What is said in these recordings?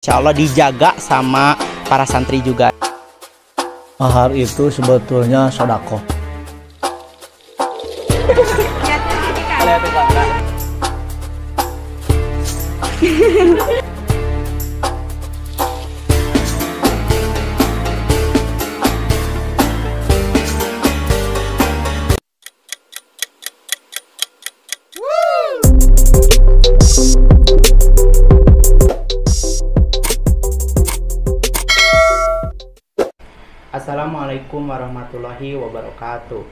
Insya Allah dijaga sama para santri juga. Mahar itu sebetulnya sodako. Assalamualaikum warahmatullahi wabarakatuh.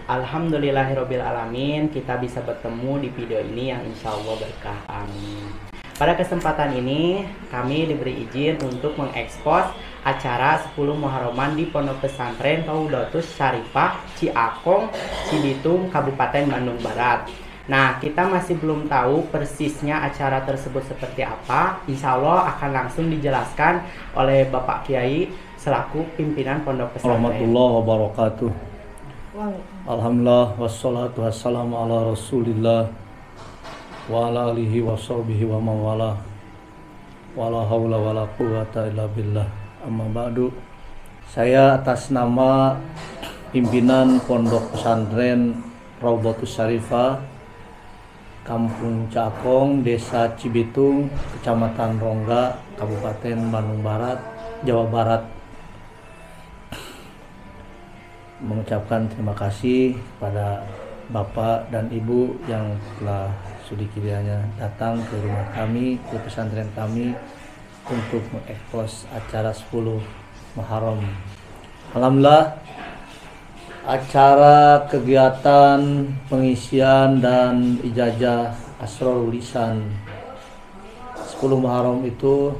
Alhamdulillahirabbil alamin, kita bisa bertemu di video ini yang insya Allah berkah. Amin. Pada kesempatan ini kami diberi izin untuk mengekspos acara 10 Muharraman di Pondok Pesantren Raudatus Syarifah Ciakong, Cibitung, Kabupaten Bandung Barat. Nah, kita masih belum tahu persisnya acara tersebut seperti apa. Insya Allah akan langsung dijelaskan oleh Bapak Kiai selaku pimpinan Pondok Pesantren. Warahmatullahi wabarakatuh. Alhamdulillah wassalatu wassalamu ala Rasulillah wa ala alihi wa sahbihi wa mawala wa la haula wa la quwata illa billah. Amma ba'du. Saya atas nama pimpinan Pondok Pesantren Raudatus Syarifah Kampung Ciakong, Desa Cibitung, Kecamatan Rongga, Kabupaten Bandung Barat, Jawa Barat, mengucapkan terima kasih pada Bapak dan Ibu yang telah sudi kiranya datang ke rumah kami, ke pesantren kami untuk mengekspos acara 10 Muharram. Alhamdulillah, acara kegiatan pengisian dan ijazah Asrorul Lisan 10 Muharram itu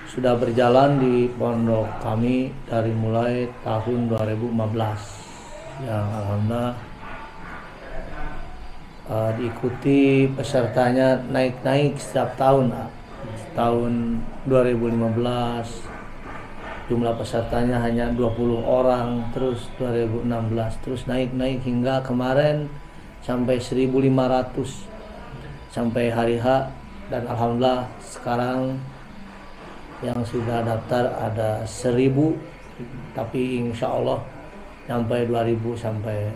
sudah berjalan di pondok kami dari mulai tahun 2015 yang alhamdulillah diikuti pesertanya naik-naik setiap tahun. Tahun 2015 jumlah pesertanya hanya 20 orang, terus 2016 terus naik-naik hingga kemarin sampai 1.500 sampai hari H, dan alhamdulillah sekarang yang sudah daftar ada 1.000, tapi insya Allah sampai 2.000 sampai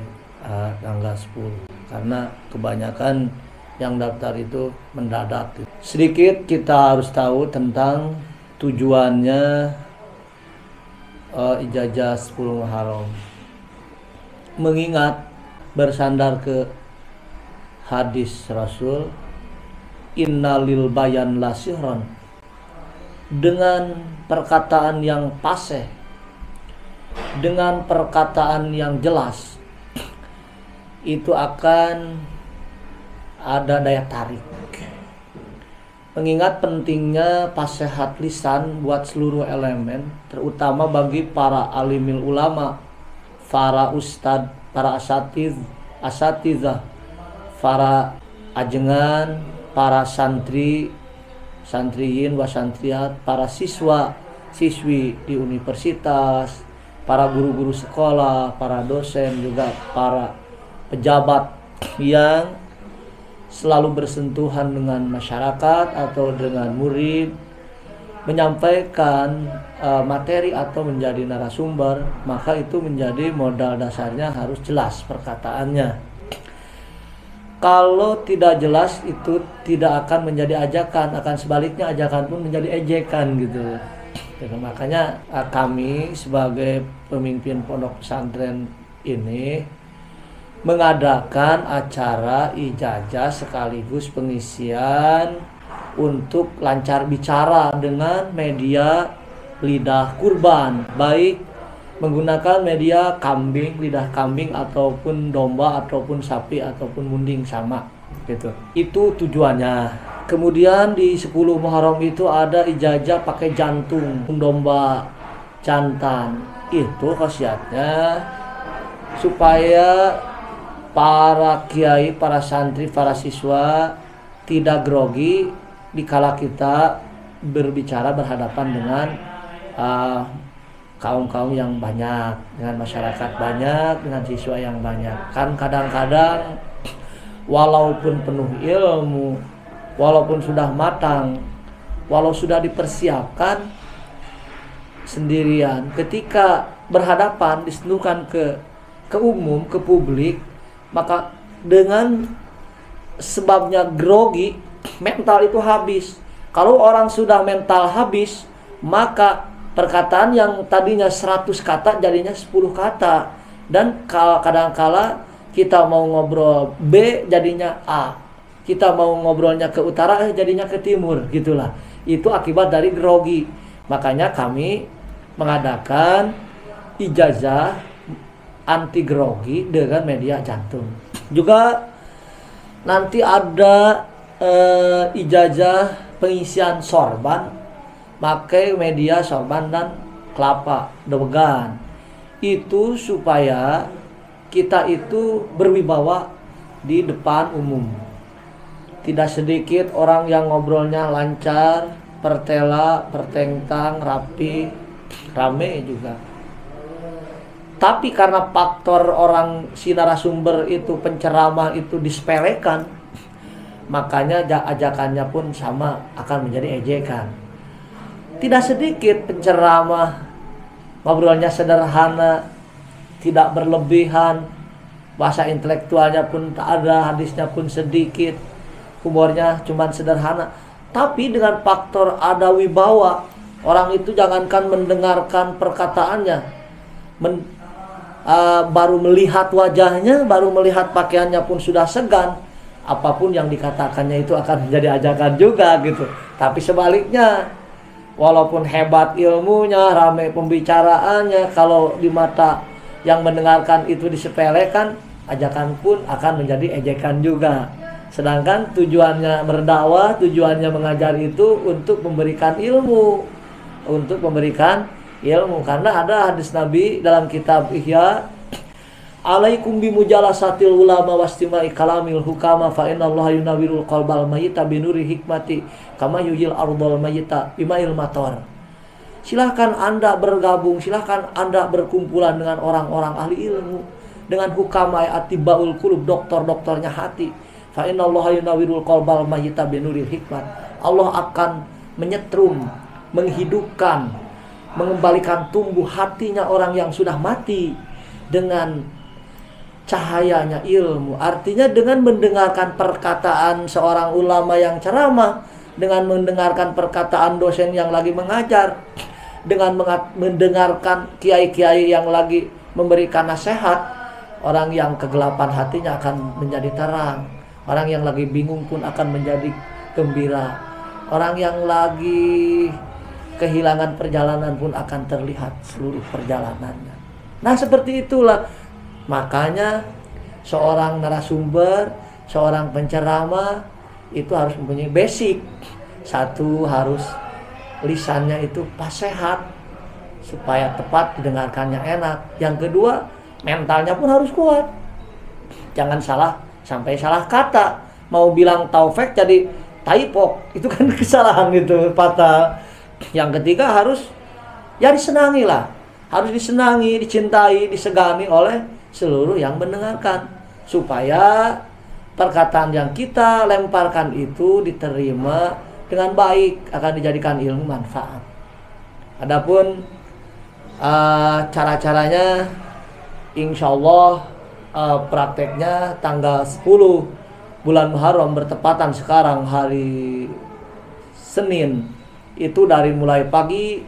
tanggal 10, karena kebanyakan yang daftar itu mendadak. Sedikit kita harus tahu tentang tujuannya ijazah 10 Muharram, mengingat bersandar ke hadis Rasul, innalil bayan la sihron, dengan perkataan yang fasih, dengan perkataan yang jelas, itu akan ada daya tarik. Mengingat pentingnya fasihat lisan buat seluruh elemen, terutama bagi para alimil ulama, para ustad, para asatizah, para ajengan, para santriyin wa santriat, para siswa siswi di universitas, para guru-guru sekolah, para dosen, juga para pejabat yang selalu bersentuhan dengan masyarakat atau dengan murid, menyampaikan materi atau menjadi narasumber, maka itu menjadi modal dasarnya harus jelas perkataannya. Kalau tidak jelas itu tidak akan menjadi ajakan, akan sebaliknya ajakan pun menjadi ejekan gitu. Jadi, makanya kami sebagai pemimpin pondok pesantren ini mengadakan acara ijazah sekaligus pengisian untuk lancar bicara dengan media lidah kurban, baik menggunakan media kambing, lidah kambing ataupun domba ataupun sapi ataupun munding sama gitu. Itu tujuannya. Kemudian di 10 Muharram itu ada ijazah pakai jantung domba jantan. Itu khasiatnya supaya para kiai, para santri, para siswa tidak grogi dikala kita berbicara berhadapan dengan kaum-kaum yang banyak, dengan masyarakat banyak, dengan siswa yang banyak. Kan kadang-kadang walaupun penuh ilmu, walaupun sudah matang, walau sudah dipersiapkan sendirian, ketika berhadapan disenuhkan ke umum, ke publik, maka dengan sebabnya grogi, mental itu habis. Kalau orang sudah mental habis, maka perkataan yang tadinya 100 kata jadinya 10 kata. Dan kadang-kala kita mau ngobrol B jadinya A, kita mau ngobrolnya ke utara jadinya ke timur, gitulah. Itu akibat dari grogi. Makanya kami mengadakan ijazah anti grogi dengan media jantung. Juga nanti ada ijazah pengisian sorban pakai media sorban dan kelapa degan. Itu supaya kita itu berwibawa di depan umum. Tidak sedikit orang yang ngobrolnya lancar, pertela, pertengtang, rapi, rame juga. Tapi karena faktor orang si narasumber itu, penceramah itu disepelekan, makanya ajakannya pun sama akan menjadi ejekan. Tidak sedikit penceramah ngobrolnya sederhana, tidak berlebihan, bahasa intelektualnya pun tak ada, hadisnya pun sedikit, humornya cuma sederhana. Tapi dengan faktor ada wibawa, orang itu jangankan mendengarkan perkataannya, baru melihat wajahnya, baru melihat pakaiannya pun sudah segan. Apapun yang dikatakannya itu akan menjadi ajakan juga gitu. Tapi sebaliknya, walaupun hebat ilmunya, ramai pembicaraannya, kalau di mata yang mendengarkan itu disepelekan, ajakan pun akan menjadi ejekan juga. Sedangkan tujuannya berdakwah, tujuannya mengajar itu untuk memberikan ilmu, untuk memberikan ilmu. Karena ada hadis Nabi dalam kitab Ihya, alaikum bimujalasatil ulama wastima'i kalamil hukama fa innallaha yunawwirul qalbal mayyita binuri hikmati kama yuhil ardal mayyita bimail matar. Silahkan Anda bergabung, silahkan Anda berkumpulan dengan orang-orang ahli ilmu, dengan hukama atibaul qulub, dokter-dokternya hati. Fa innallaha yunawwirul qalbal mayyita binuri hikmat. Allah akan menyetrum, menghidupkan, mengembalikan tumbuh hatinya orang yang sudah mati dengan cahayanya ilmu. Artinya dengan mendengarkan perkataan seorang ulama yang ceramah, dengan mendengarkan perkataan dosen yang lagi mengajar, dengan mendengarkan kiai-kiai yang lagi memberikan nasihat, orang yang kegelapan hatinya akan menjadi terang. Orang yang lagi bingung pun akan menjadi gembira. Orang yang lagi kehilangan perjalanan pun akan terlihat seluruh perjalanannya. Nah, seperti itulah. Makanya seorang narasumber, seorang penceramah itu harus mempunyai basic. Satu, harus lisannya itu fasihat supaya tepat didengarkannya enak. Yang kedua, mentalnya pun harus kuat. Jangan sampai salah kata. Mau bilang taufik jadi taipok, itu kan kesalahan itu, fatal. Yang ketiga harus disenangi lah. Harus disenangi, dicintai, disegani oleh seluruh yang mendengarkan, supaya perkataan yang kita lemparkan itu diterima dengan baik, akan dijadikan ilmu manfaat. Adapun cara-caranya, insya Allah prakteknya tanggal 10 bulan Muharram, bertepatan sekarang hari Senin, itu dari mulai pagi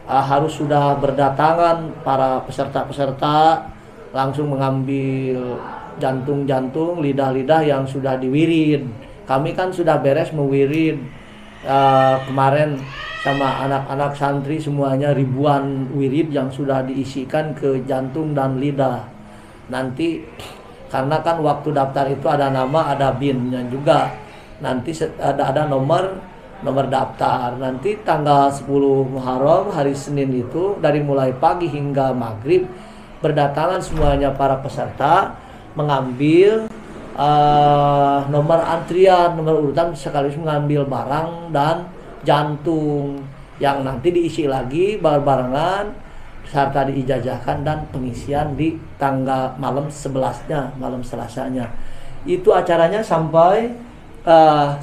harus sudah berdatangan para peserta-peserta, langsung mengambil jantung-jantung, lidah-lidah yang sudah diwirid. Kami kan sudah beres mewirid kemarin sama anak-anak santri, semuanya ribuan wirid yang sudah diisikan ke jantung dan lidah. Nanti karena kan waktu daftar itu ada nama, ada BIN-nya juga. Nanti ada nomor daftar. Nanti tanggal 10 Muharram hari Senin itu dari mulai pagi hingga maghrib berdatangan semuanya para peserta mengambil nomor antrian, nomor urutan, sekaligus mengambil barang dan jantung yang nanti diisi lagi barengan serta diijazahkan dan pengisian di tanggal malam 11-nya, malam Selasanya. Itu acaranya sampai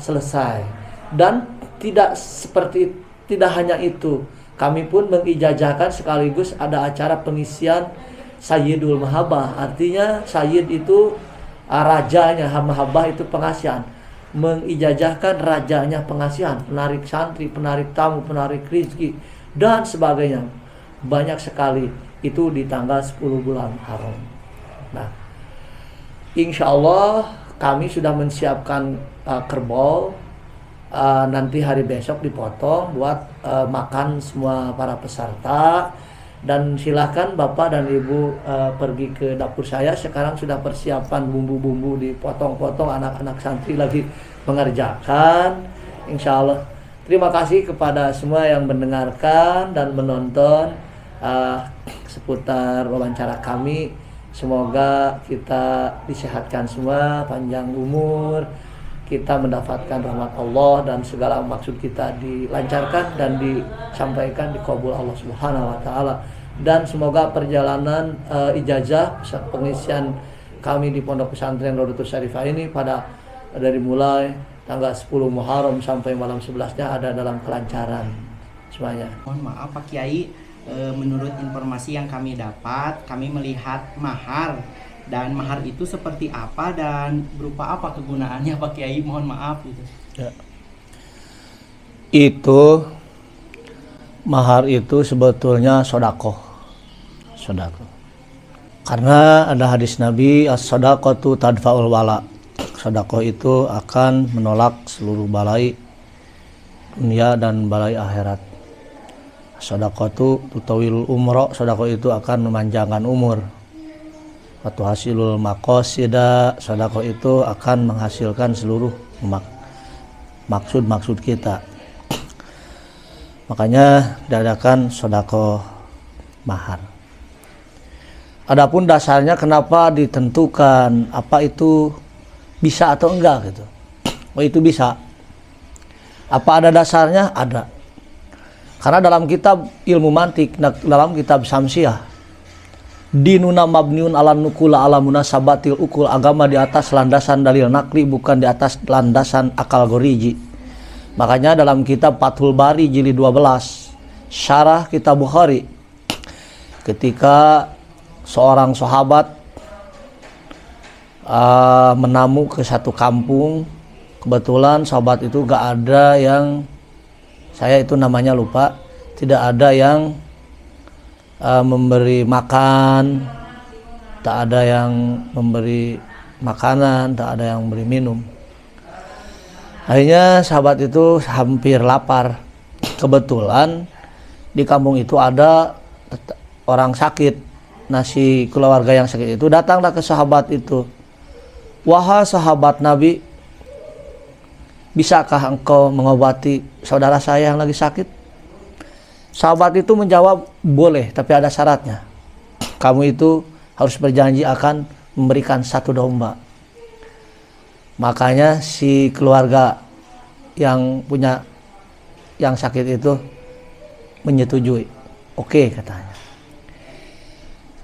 selesai. Dan tidak hanya itu, kami pun mengijazahkan sekaligus ada acara pengisian Sayyidul Mahabbah. Artinya Sayyid itu rajanya, Mahabbah itu pengasihan. Mengijazahkan rajanya pengasihan, penarik santri, penarik tamu, penarik rezeki dan sebagainya. Banyak sekali itu di tanggal 10 bulan Haram. Nah, insya Allah kami sudah menyiapkan kerbau. Nanti hari besok dipotong buat makan semua para peserta. Dan silakan Bapak dan Ibu pergi ke dapur saya. Sekarang sudah persiapan bumbu-bumbu dipotong-potong, anak-anak santri lagi mengerjakan. Insya Allah. Terima kasih kepada semua yang mendengarkan dan menonton seputar wawancara kami. Semoga kita disehatkan semua, panjang umur, kita mendapatkan rahmat Allah dan segala maksud kita dilancarkan dan disampaikan dikabul Allah Subhanahu wa taala. Dan semoga perjalanan ijazah pengisian kami di Pondok Pesantren Rodotus Syarifah ini dari mulai tanggal 10 Muharram sampai malam 11-nya ada dalam kelancaran semuanya. Mohon maaf Pak Kiai, menurut informasi yang kami dapat, kami melihat mahar. Dan mahar itu seperti apa dan berupa apa kegunaannya Pak Kiai? Mohon maaf gitu. Ya. Itu mahar itu sebetulnya sodakoh. Karena ada hadis Nabi, as-sodaqatu tadfa'ul wala. Sodakoh itu akan menolak seluruh balai dunia dan balai akhirat. Sodakoh tutawil umroh. Sodakoh itu akan memanjangkan umur. Atau hasilul maqasida, sedekah itu akan menghasilkan seluruh maksud-maksud kita. Makanya diadakan sedekah mahar. Adapun dasarnya kenapa ditentukan apa itu bisa atau enggak gitu. Oh itu bisa. Apa ada dasarnya? Ada. Karena dalam kitab ilmu mantik, dalam kitab Samsiah, dinuna mabniun ala nukula ala munasabatil ukul, agama di atas landasan dalil nakli, bukan di atas landasan akal goriji. Makanya dalam kitab Fathul Bari jilid 12 syarah kitab Bukhari, ketika seorang sahabat menamu ke satu kampung, kebetulan sahabat itu gak ada yang, saya itu namanya lupa, tidak ada yang memberi makan, tak ada yang memberi makanan, tak ada yang memberi minum. Akhirnya sahabat itu hampir lapar. Kebetulan di kampung itu ada orang sakit. Si keluarga yang sakit itu datanglah ke sahabat itu. Wahai sahabat Nabi, bisakah engkau mengobati saudara saya yang lagi sakit? Sahabat itu menjawab, boleh, tapi ada syaratnya. Kamu itu harus berjanji akan memberikan 1 domba. Makanya si keluarga yang punya yang sakit itu menyetujui. Oke, katanya.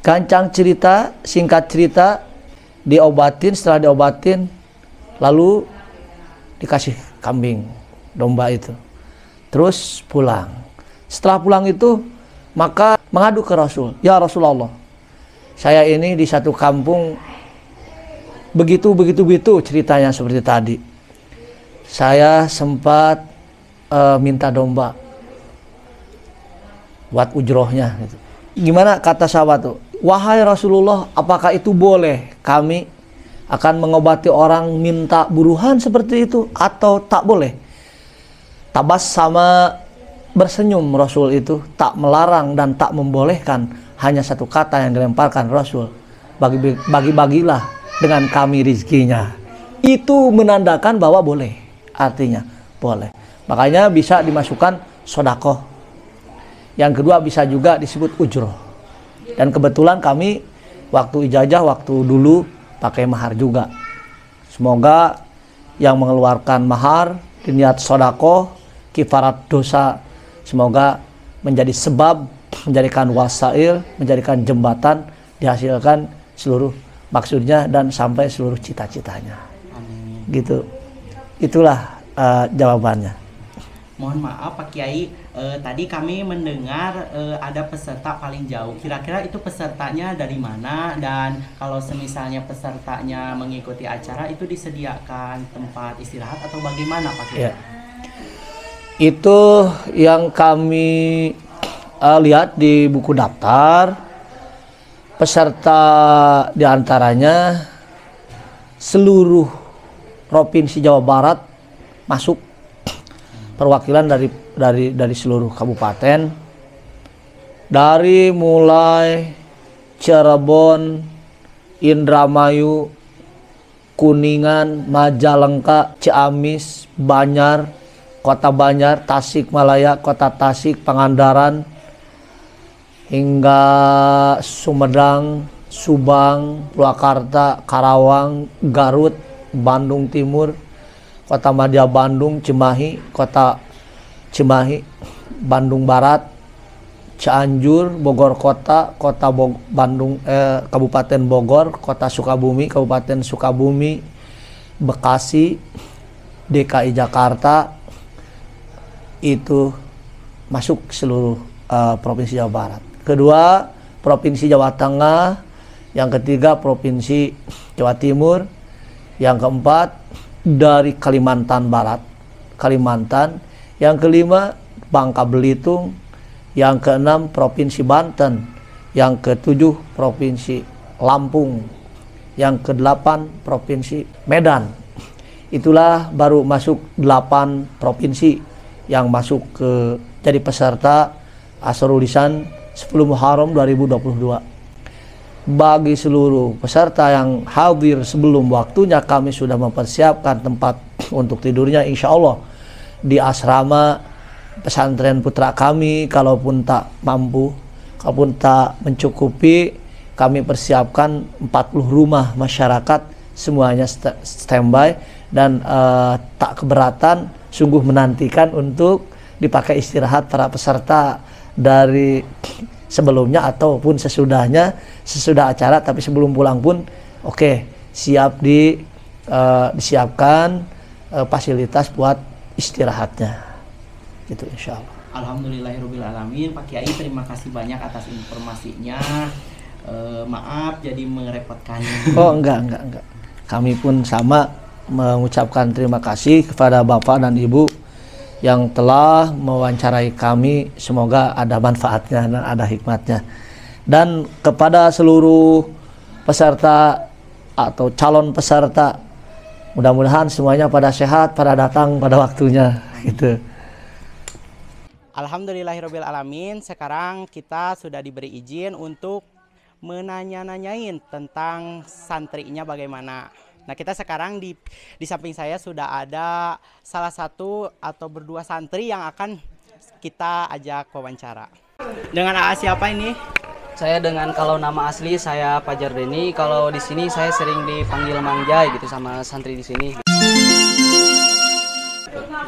Gancang cerita, singkat cerita, diobatin, setelah diobatin, lalu dikasih kambing, domba itu. Terus pulang. Setelah pulang itu, maka mengadu ke Rasul. Ya Rasulullah, saya ini di satu kampung begitu ceritanya seperti tadi. Saya sempat minta domba buat ujrohnya. Gitu. Gimana kata sahabat itu? Wahai Rasulullah, apakah itu boleh kami akan mengobati orang minta buruhan seperti itu atau tak boleh? Tabas sama bersenyum Rasul itu, tak melarang dan tak membolehkan, hanya satu kata yang dilemparkan Rasul, bagi-bagilah dengan kami rizkinya. Itu menandakan bahwa boleh, artinya boleh. Makanya bisa dimasukkan sodakoh. Yang kedua bisa juga disebut ujroh. Dan kebetulan kami waktu ijazah, waktu dulu pakai mahar juga. Semoga yang mengeluarkan mahar diniat sodakoh, kifarat dosa, semoga menjadi sebab, menjadikan wasail, menjadikan jembatan, dihasilkan seluruh maksudnya dan sampai seluruh cita-citanya. Gitu. Itulah jawabannya. Mohon maaf Pak Kiai, tadi kami mendengar ada peserta paling jauh. Kira-kira itu pesertanya dari mana? Dan kalau semisalnya pesertanya mengikuti acara itu disediakan tempat istirahat atau bagaimana Pak Kiai? Ya. Itu yang kami lihat di buku daftar. Peserta diantaranya seluruh provinsi Jawa Barat masuk, perwakilan dari seluruh kabupaten, dari mulai Cirebon, Indramayu, Kuningan, Majalengka, Ciamis, Banjar, Kota Banjar, Tasikmalaya, Kota Tasik, Pangandaran, hingga Sumedang, Subang, Purwakarta, Karawang, Garut, Bandung Timur, Kota Madya Bandung, Cimahi, Kota Cimahi, Bandung Barat, Cianjur, Bogor Kota, Kabupaten Bogor, Kota Sukabumi, Kabupaten Sukabumi, Bekasi, DKI Jakarta, itu masuk seluruh Provinsi Jawa Barat. Kedua, Provinsi Jawa Tengah. Yang ketiga, Provinsi Jawa Timur. Yang keempat, dari Kalimantan Barat, Kalimantan. Yang kelima, Bangka Belitung. Yang keenam, Provinsi Banten. Yang ketujuh, Provinsi Lampung. Yang kedelapan, Provinsi Medan. Itulah baru masuk 8 provinsi yang masuk ke jadi peserta Asrul Lisan 10 Muharram 2022. Bagi seluruh peserta yang hadir sebelum waktunya, kami sudah mempersiapkan tempat untuk tidurnya insya Allah di asrama pesantren putra kami. Kalaupun tak mampu, kalaupun tak mencukupi, kami persiapkan 40 rumah masyarakat, semuanya standby dan tak keberatan, sungguh menantikan untuk dipakai istirahat para peserta dari sebelumnya ataupun sesudah acara, tapi sebelum pulang pun siap disiapkan fasilitas buat istirahatnya gitu insya Allah. Alhamdulillahirobbilalamin. Pak Kiai, terima kasih banyak atas informasinya. Maaf jadi merepotkan. Oh enggak, kami pun sama mengucapkan terima kasih kepada Bapak dan Ibu yang telah mewawancarai kami. Semoga ada manfaatnya dan ada hikmatnya. Dan kepada seluruh peserta atau calon peserta, mudah-mudahan semuanya pada sehat, pada datang pada waktunya gitu. Alhamdulillahirobbilalamin. Sekarang kita sudah diberi izin untuk menanya-nanyain tentang santrinya bagaimana. Nah, kita sekarang di samping saya sudah ada salah satu atau berdua santri yang akan kita ajak wawancara. Dengan AA siapa ini? Saya dengan, kalau nama asli saya Fajar Deni, kalau di sini saya sering dipanggil Mangjai gitu sama santri di sini.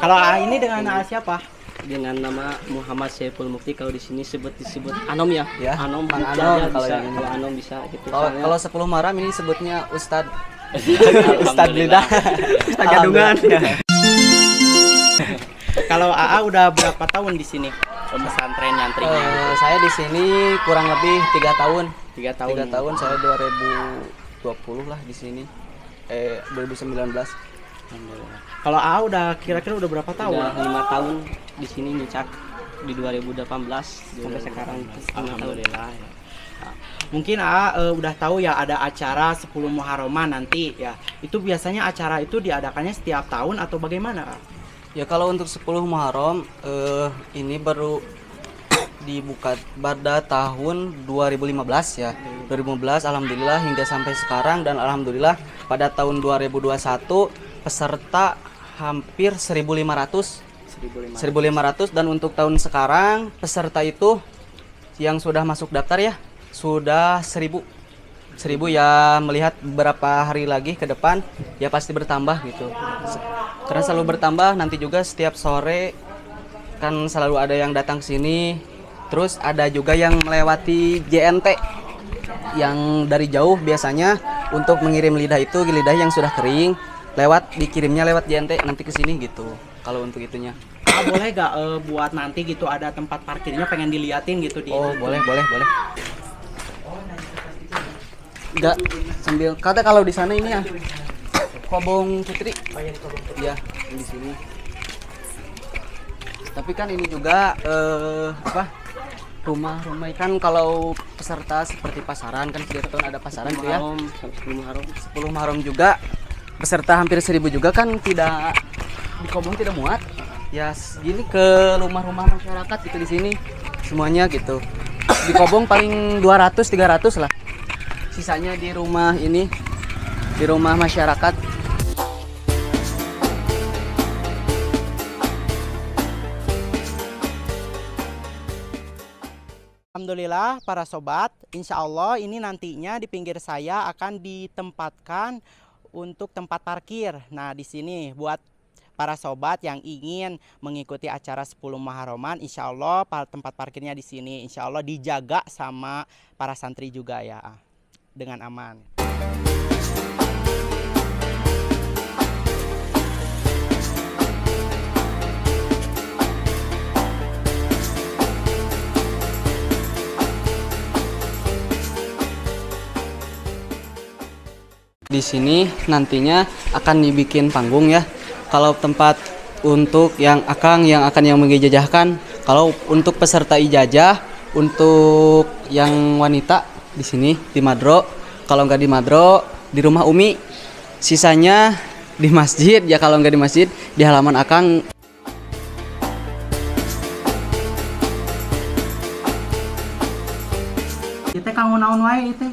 Kalau AA ini dengan AA siapa? Dengan nama Muhammad Saiful Mukti, kalau di sini disebut Anom ya. Anom, Anom kalau bisa. yang Anom bisa gitu. Kalau 10 Muharram ini sebutnya Ustadz Ustadz Lidah. Ustadz Gadungan. Kalau AA udah berapa tahun di sini pesantren nyantrinya? Saya di sini kurang lebih 3 tahun. 3 tahun. 3 tahun, saya 2020 lah di sini. 2019. Kalau AA udah kira-kira udah berapa tahun? Udah 5 tahun di sini nyicak di 2018 sampai sekarang. Alhamdulillah. Nah, mungkin AA udah tahu ya ada acara 10 Muharraman nanti ya. Itu biasanya acara itu diadakannya setiap tahun atau bagaimana? Ya kalau untuk 10 Muharram ini baru dibuka pada tahun 2015 ya. 2015 alhamdulillah hingga sampai sekarang, dan alhamdulillah pada tahun 2021 peserta hampir 1.500, dan untuk tahun sekarang peserta itu yang sudah masuk daftar ya sudah 1.000 ya. Melihat beberapa hari lagi ke depan ya pasti bertambah gitu, karena selalu bertambah. Nanti juga setiap sore kan selalu ada yang datang sini, terus ada juga yang melewati JNT yang dari jauh biasanya untuk mengirim lidah yang sudah kering, dikirimnya lewat JNT nanti ke sini gitu kalau untuk itunya. boleh gak buat nanti gitu ada tempat parkirnya pengen diliatin gitu di Oh, boleh. Enggak, sambil kata kalau di sana ini ya. Kobong Putri. Iya, di sini. Tapi kan ini juga rumah-rumah kan kalau peserta seperti pasaran kan setiap tahun ada pasaran gitu ya. 10 Muharram juga peserta hampir 1000 juga kan tidak di Kobong tidak muat. Ya gini ke rumah-rumah masyarakat gitu di sini semuanya gitu. Di Kobong paling 200 300 lah. Sisanya di rumah ini di rumah masyarakat. Alhamdulillah para sobat, insya Allah ini nantinya di pinggir saya akan ditempatkan untuk tempat parkir. Nah di sini buat para sobat yang ingin mengikuti acara 10 Muharraman, insya Allah tempat parkirnya di sini, insya Allah dijaga sama para santri juga ya, dengan aman. Di sini nantinya akan dibikin panggung ya. Kalau tempat untuk yang akan mengijazahkan, kalau untuk peserta ijazah, untuk yang wanita di sini di Madro, kalau nggak di Madro di rumah Umi, sisanya di masjid ya, kalau nggak di masjid di halaman Akang. Kita kanggo naon wae itu?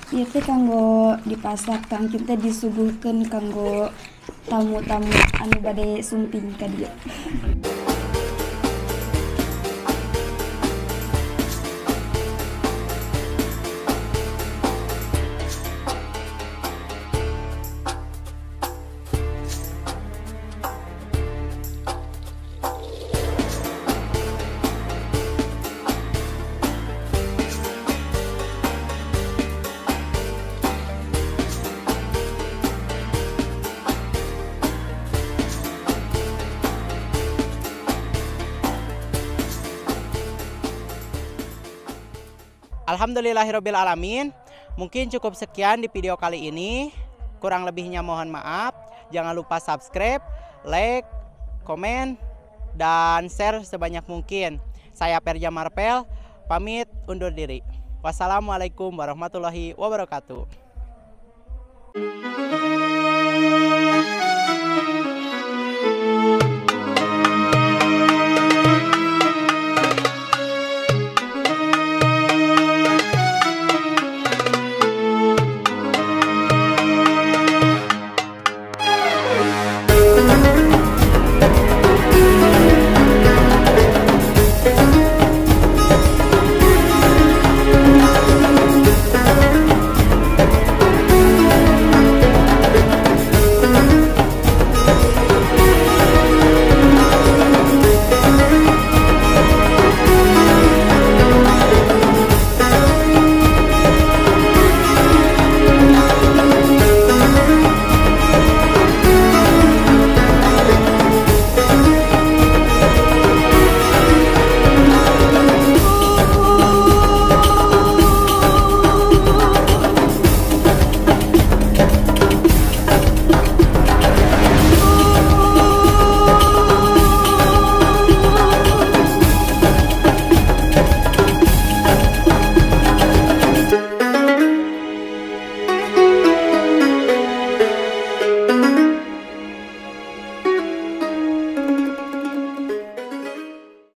Ieu teh kanggo dipasarkan, kita disuguhkeun kanggo tamu-tamu anu bade sumping ka dieu. Alhamdulillahirabbil alamin. Mungkin cukup sekian di video kali ini. Kurang lebihnya mohon maaf. Jangan lupa subscribe, like, komen, dan share sebanyak mungkin. Saya Perja Marpel, pamit undur diri. Wassalamualaikum warahmatullahi wabarakatuh.